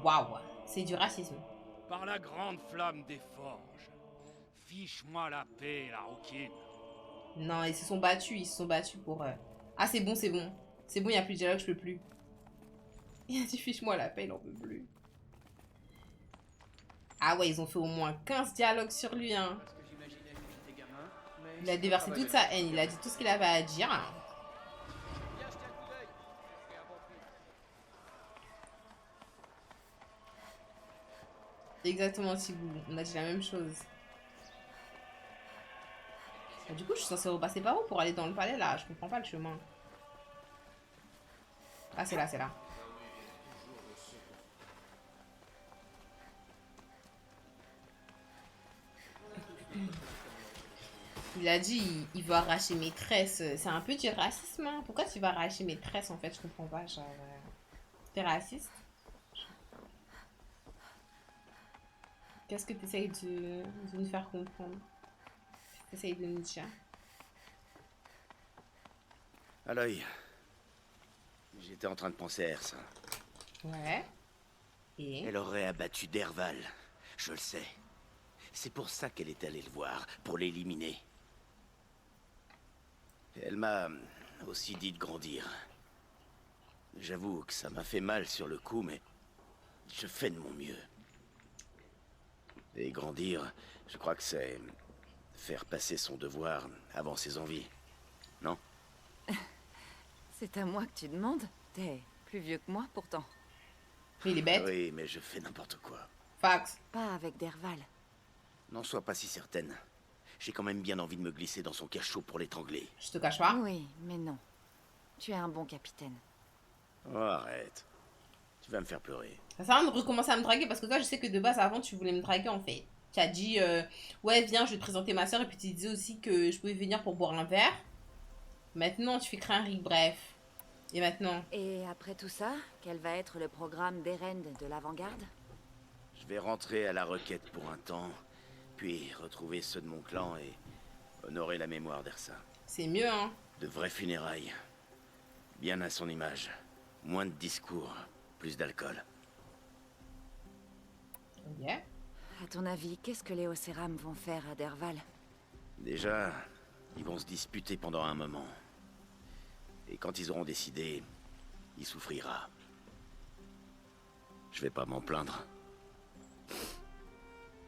Speaker 1: Waouh. C'est du racisme.
Speaker 3: Par la grande flamme des forges. Fiche-moi la paix, la rouquine.
Speaker 1: Non, ils se sont battus pour... Ah, c'est bon, c'est bon. C'est bon, il n'y a plus de dialogue, je peux plus. Il a dit fiche-moi la paix, il en peut plus. Ah ouais, ils ont fait au moins 15 dialogues sur lui, hein. Il a déversé toute sa haine, il a dit tout ce qu'il avait à dire. Exactement, Tibou. On a dit la même chose. Et du coup, je suis censée repasser par où pour aller dans le palais, là? Je comprends pas le chemin. Ah, c'est là, c'est là. Il a dit, il veut arracher mes tresses. C'est un peu du racisme, hein. Pourquoi tu vas arracher mes tresses, en fait? Je comprends pas, genre... T'es raciste? Qu'est-ce que tu essayes de nous faire comprendre? Qu'est-ce que tu essayes de nous dire?
Speaker 5: Aloy, j'étais en train de penser à Ersa.
Speaker 1: Ouais. Et?
Speaker 5: Elle aurait abattu Derval, je le sais. C'est pour ça qu'elle est allée le voir, pour l'éliminer. Elle m'a aussi dit de grandir. J'avoue que ça m'a fait mal sur le coup, mais je fais de mon mieux. Et grandir, je crois que c'est faire passer son devoir avant ses envies. Non?
Speaker 2: C'est à moi que tu demandes? T'es plus vieux que moi, pourtant.
Speaker 1: Mais il est bête.
Speaker 5: Oui, mais je fais n'importe quoi.
Speaker 1: Fax.
Speaker 2: Pas avec Derval.
Speaker 5: N'en sois pas si certaine. J'ai quand même bien envie de me glisser dans son cachot pour l'étrangler.
Speaker 1: Je te cache pas.
Speaker 2: Oui, mais non. Tu es un bon capitaine.
Speaker 5: Oh, arrête. Tu vas me faire pleurer.
Speaker 1: Ça sert à rien de recommencer à me draguer parce que toi, je sais que de base, avant, tu voulais me draguer en fait. Tu as dit, ouais, viens, je vais te présenter ma soeur. Et puis tu disais aussi que je pouvais venir pour boire un verre. Maintenant, tu fais créer un riz, bref. Et maintenant?
Speaker 2: Et après tout ça, quel va être le programme d'Erend de l'avant-garde?
Speaker 5: Je vais rentrer à la requête pour un temps, puis retrouver ceux de mon clan et honorer la mémoire d'Ersa.
Speaker 1: C'est mieux, hein?
Speaker 5: De vraies funérailles. Bien à son image. Moins de discours, plus d'alcool.
Speaker 1: Ok.
Speaker 2: À ton avis, qu'est-ce que les Océram vont faire à Derval?
Speaker 5: Déjà, ils vont se disputer pendant un moment. Et quand ils auront décidé, il souffrira. Je vais pas m'en plaindre.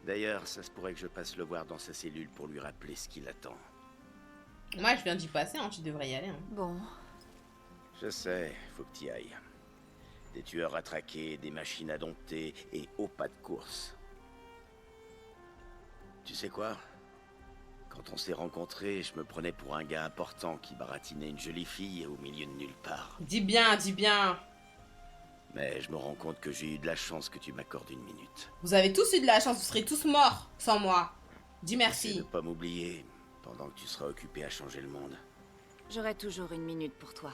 Speaker 5: D'ailleurs, ça se pourrait que je passe le voir dans sa cellule pour lui rappeler ce qui l'attend.
Speaker 1: Moi, je viens d'y passer, hein. Tu devrais y aller, hein.
Speaker 2: Bon.
Speaker 5: Je sais, faut que t'y ailles. Des tueurs à traquer, des machines à dompter et au pas de course. Tu sais quoi? Quand on s'est rencontrés, je me prenais pour un gars important qui baratinait une jolie fille au milieu de nulle part.
Speaker 1: Dis bien, dis bien.
Speaker 5: Mais je me rends compte que j'ai eu de la chance que tu m'accordes une minute.
Speaker 1: Vous avez tous eu de la chance, vous serez tous morts sans moi. Dis
Speaker 5: Essaie
Speaker 1: merci.
Speaker 5: de pas m'oublier pendant que tu seras occupé à changer le monde.
Speaker 2: J'aurai toujours une minute pour toi.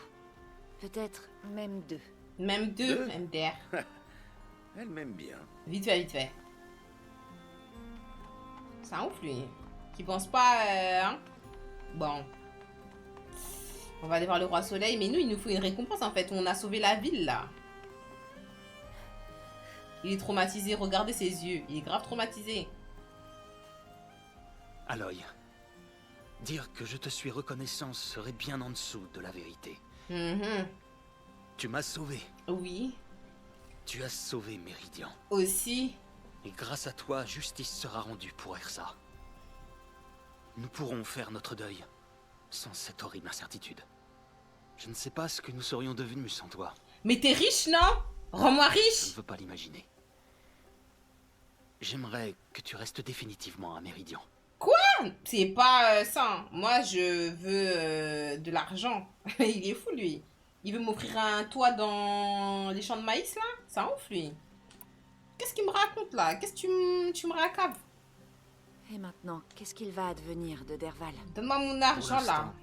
Speaker 2: Peut-être même deux.
Speaker 1: Même deux, MDR.
Speaker 5: Elle m'aime bien.
Speaker 1: Vite fait, vite fait. C'est un ouf, lui. Qui pense pas, hein? Bon. On va aller voir le roi soleil, mais nous, il nous faut une récompense, en fait. On a sauvé la ville, là. Il est traumatisé, regardez ses yeux. Il est grave traumatisé.
Speaker 6: Aloy, dire que je te suis reconnaissant serait bien en dessous de la vérité. Tu m'as sauvé.
Speaker 1: Oui.
Speaker 6: Tu as sauvé Méridian.
Speaker 1: Aussi.
Speaker 6: Et grâce à toi, justice sera rendue pour Ersa. Nous pourrons faire notre deuil sans cette horrible incertitude. Je ne sais pas ce que nous serions devenus sans toi.
Speaker 1: Mais t'es riche, non? Rends-moi
Speaker 6: Je
Speaker 1: riche.
Speaker 6: ne veux pas l'imaginer. J'aimerais que tu restes définitivement à Méridian.
Speaker 1: Quoi? C'est pas ça. Moi, je veux de l'argent. Il est fou, lui. Il veut m'offrir un toit dans les champs de maïs, là? C'est un ouf, lui. Qu'est-ce qu'il me raconte, là? Qu'est-ce que tu me racaves?
Speaker 2: Et maintenant, qu'est-ce qu'il va advenir de Derval?
Speaker 1: Donne-moi mon
Speaker 6: Pour
Speaker 1: argent là.
Speaker 6: l'instant,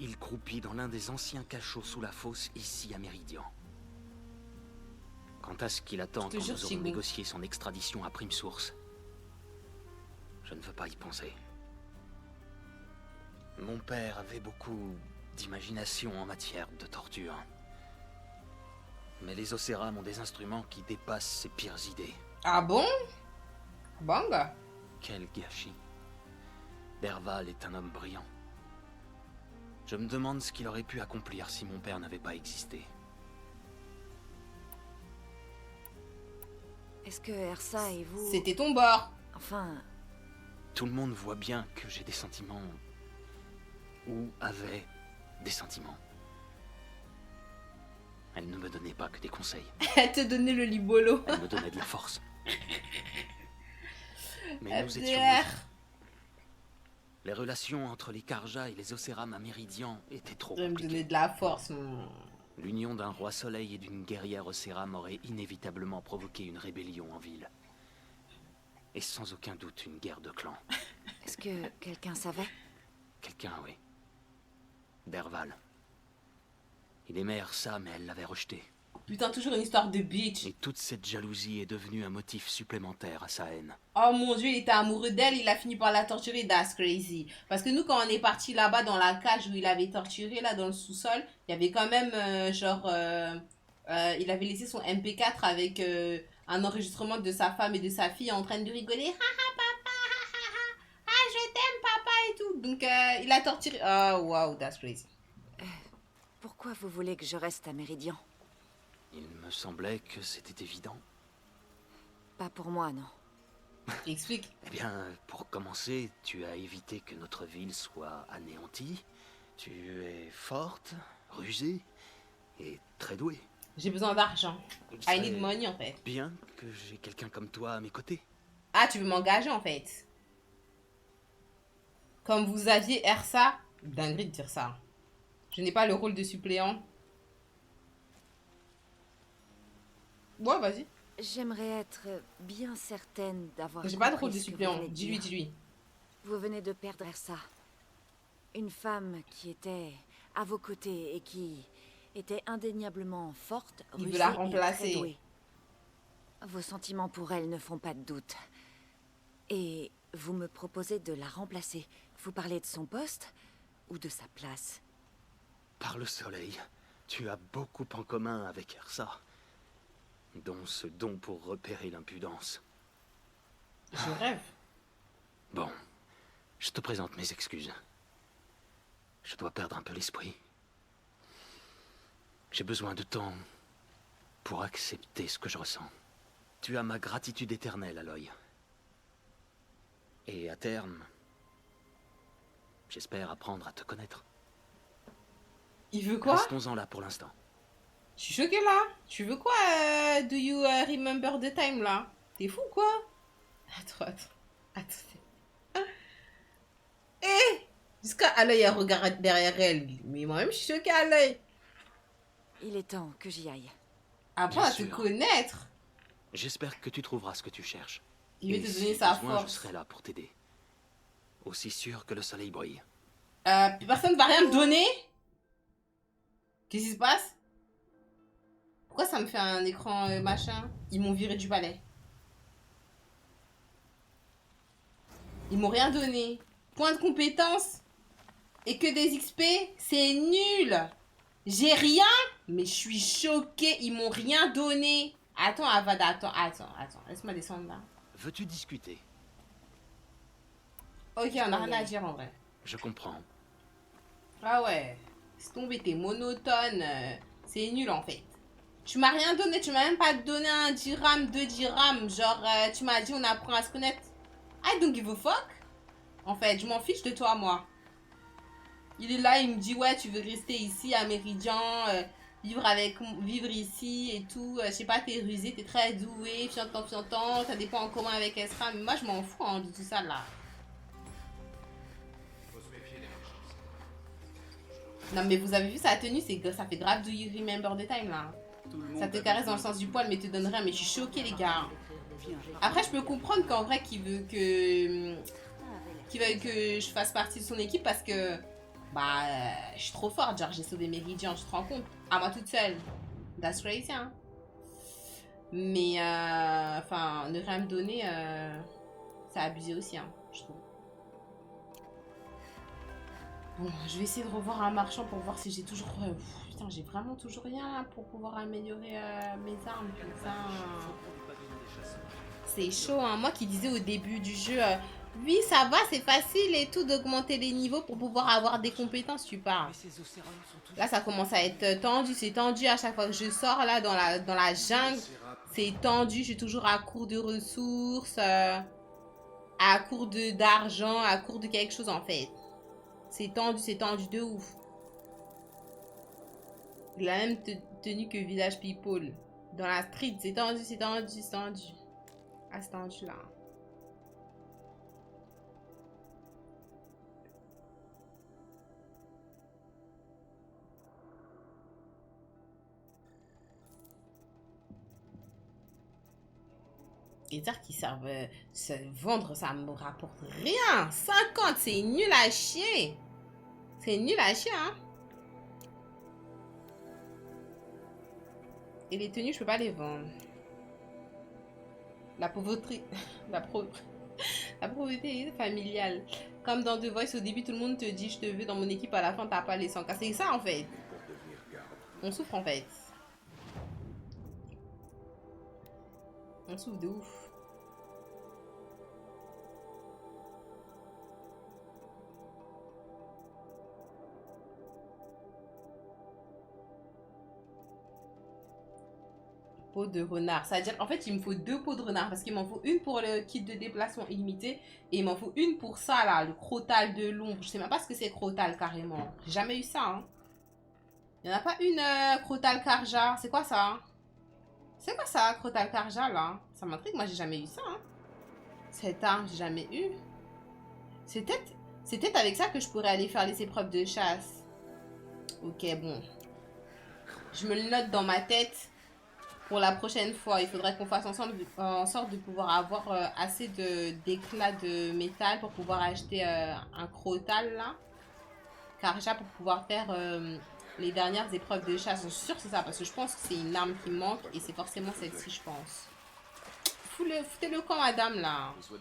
Speaker 6: il croupit dans l'un des anciens cachots sous la fosse ici à Méridian. Quant à ce qu'il attend
Speaker 1: te
Speaker 6: quand
Speaker 1: jure,
Speaker 6: nous
Speaker 1: c'est
Speaker 6: aurons
Speaker 1: bon.
Speaker 6: négocié son extradition à Prime Source, je ne veux pas y penser. Mon père avait beaucoup d'imagination en matière de torture. Mais les Océram ont des instruments qui dépassent ses pires idées.
Speaker 1: Ah bon? Bang?
Speaker 6: Quel gâchis. Derval est un homme brillant. Je me demande ce qu'il aurait pu accomplir si mon père n'avait pas existé.
Speaker 2: Est-ce que Ersa et vous...
Speaker 1: C'était ton bord.
Speaker 2: Enfin,
Speaker 6: Tout le monde voit bien que j'ai des sentiments... ou avait des sentiments. Elle ne me donnait pas que des conseils.
Speaker 1: Elle te donnait le libolo.
Speaker 6: Elle me donnait de la force. Mais nous étions
Speaker 1: FDR.
Speaker 6: liés. Les relations entre les Karja et les Océram à Méridian étaient trop
Speaker 1: Elle me
Speaker 6: compliquées.
Speaker 1: donnait de la force.
Speaker 6: L'union d'un roi soleil et d'une guerrière Océram aurait inévitablement provoqué une rébellion en ville. Et sans aucun doute une guerre de clans.
Speaker 2: est-ce que quelqu'un savait?
Speaker 6: Quelqu'un, oui. Derval. Il aimait Ersa, mais elle l'avait rejeté.
Speaker 1: Putain, toujours une histoire de bitch.
Speaker 6: Et toute cette jalousie est devenue un motif supplémentaire à sa haine.
Speaker 1: Oh mon dieu, il était amoureux d'elle, il a fini par la torturer, that's crazy. Parce que nous, quand on est parti là-bas dans la cage où il avait torturé, là dans le sous-sol, il y avait quand même, il avait laissé son MP4 avec un enregistrement de sa femme et de sa fille en train de rigoler. Haha, papa, haha, ah, je t'aime, papa, et tout. Donc, il a torturé. Oh, wow, that's crazy.
Speaker 2: Pourquoi vous voulez que je reste à Méridian?
Speaker 6: Il me semblait que c'était évident.
Speaker 2: Pas pour moi, non.
Speaker 1: Explique.
Speaker 6: Eh bien, pour commencer, tu as évité que notre ville soit anéantie. Tu es forte, rusée et très douée.
Speaker 1: J'ai besoin d'argent.
Speaker 6: Il
Speaker 1: I need
Speaker 6: serait
Speaker 1: money, en fait.
Speaker 6: bien que j'ai quelqu'un comme toi à mes côtés.
Speaker 1: Ah, tu veux m'engager, en fait. Comme vous aviez Ersa. Dinguerie de dire ça. Je n'ai pas le rôle de suppléant. Ouais, vas-y.
Speaker 2: J'aimerais être bien certaine d'avoir...
Speaker 1: J'ai pas de
Speaker 2: compris
Speaker 1: rôle de
Speaker 2: ce que vous
Speaker 1: suppléant.
Speaker 2: venez de
Speaker 1: Dis-lui,
Speaker 2: dire.
Speaker 1: dis-lui.
Speaker 2: Vous venez de perdre Ersa. Une femme qui était à vos côtés et qui était indéniablement forte,
Speaker 1: Il veut
Speaker 2: rusée
Speaker 1: la
Speaker 2: et
Speaker 1: remplacer.
Speaker 2: très douée. Vos sentiments pour elle ne font pas de doute. Et vous me proposez de la remplacer. Vous parlez de son poste ou de sa place?
Speaker 6: Par le soleil, tu as beaucoup en commun avec Ersa. Dont ce don pour repérer l'impudence.
Speaker 1: Je rêve.
Speaker 6: Bon, je te présente mes excuses. Je dois perdre un peu l'esprit. J'ai besoin de temps pour accepter ce que je ressens. Tu as ma gratitude éternelle, Aloy. Et à terme, j'espère apprendre à te connaître.
Speaker 1: Il veut quoi?
Speaker 6: Restons-en là pour l'instant.
Speaker 1: Je suis choquée là. Tu veux quoi? Do you remember the time là? T'es fou quoi? Attends. Jusqu'à Aloy, elle regarde derrière elle. Mais moi-même, je suis choquée, Aloy.
Speaker 2: Il est temps que j'y aille.
Speaker 1: Apprends
Speaker 6: Bien
Speaker 1: à te
Speaker 6: sûr.
Speaker 1: connaître.
Speaker 6: J'espère que tu trouveras ce que tu cherches.
Speaker 1: Il veut
Speaker 6: Et
Speaker 1: te
Speaker 6: si
Speaker 1: donner sa
Speaker 6: besoin,
Speaker 1: force.
Speaker 6: je serai là pour t'aider. Aussi sûr que le soleil brille.
Speaker 1: Personne va rien me donner? Qu'est-ce qui se passe? Pourquoi ça me fait un écran machin? Ils m'ont viré du palais. Ils m'ont rien donné. Point de compétence. Et que des XP. C'est nul. J'ai rien. Mais je suis choquée. Ils m'ont rien donné. Attends, Avada. Attends. Laisse-moi descendre là.
Speaker 6: Veux-tu discuter?
Speaker 1: Ok, on a rien à dire en vrai.
Speaker 6: Je comprends.
Speaker 1: Ah ouais. C'est tombé, t'es monotone. C'est nul en fait. Tu m'as rien donné, tu m'as même pas donné un dirham, 2 dirhams. Genre, tu m'as dit on apprend à se connaître. I don't give a fuck. En fait, je m'en fiche de toi, moi. Il est là, il me dit ouais, tu veux rester ici à Méridian, vivre ici et tout. Je sais pas, t'es rusé, t'es très doué, fiantant, t'as des points en commun avec Esra. Mais moi, je m'en fous hein, de tout ça là. Non mais vous avez vu sa tenue, ça fait grave do you remember the time là. Ça te caresse dans le sens du poil mais te donne rien, mais je suis choquée les gars. Après je peux comprendre qu'en vrai qu'il veut que qui veut que je fasse partie de son équipe parce que bah je suis trop forte, genre j'ai sauvé Meridian, tu te rends compte, à moi toute seule. That's crazy, hein. Mais enfin ne rien me donner, ça a abusé aussi, hein, je trouve. Bon, je vais essayer de revoir un marchand pour voir si j'ai toujours... putain, j'ai vraiment toujours rien là pour pouvoir améliorer mes armes. Putain. C'est chaud, hein. Moi qui disais au début du jeu, oui, ça va, c'est facile et tout d'augmenter les niveaux pour pouvoir avoir des compétences, tu parles. Là, ça commence à être tendu, c'est tendu à chaque fois que je sors là dans la jungle. C'est tendu, je suis toujours à court de ressources, à court d'argent, à court de quelque chose en fait. C'est tendu de ouf. Il a la même tenue que Village People. Dans la street, c'est tendu. Ah, c'est tendu là. Les arts qui servent se vendre, ça me rapporte rien. 50, c'est nul à chier. C'est nul à chier, hein. Et les tenues, je peux pas les vendre. La pauvreté... La pauvreté familiale. Comme dans The Voice, au début, tout le monde te dit « Je te veux dans mon équipe », à la fin, t'as pas les 100K. C'est ça, en fait. On souffre, en fait. On souffre de ouf. Peau de renard. C'est-à-dire, en fait, il me faut 2 peaux de renard. Parce qu'il m'en faut une pour le kit de déplacement illimité. Et il m'en faut une pour ça, là. Le crotal de l'ombre. Je sais même pas ce que c'est crotal, carrément. J'ai jamais eu ça, hein. Il n'y en a pas une crotal karja. C'est quoi ça? C'est quoi ça, crotal karja, là? Ça m'intrigue. Moi, j'ai jamais eu ça, hein. Cette arme, j'ai jamais eu. C'est peut-être avec ça que je pourrais aller faire les épreuves de chasse. Ok, bon. Je me le note dans ma tête. Pour la prochaine fois, il faudrait qu'on fasse ensemble en sorte de pouvoir avoir assez d'éclats de métal pour pouvoir acheter un crotal là. Karja pour pouvoir faire les dernières épreuves de chasse. Je suis sûre que c'est ça parce que je pense que c'est une arme qui manque et c'est forcément celle-ci, je pense. Foutez le camp, madame là.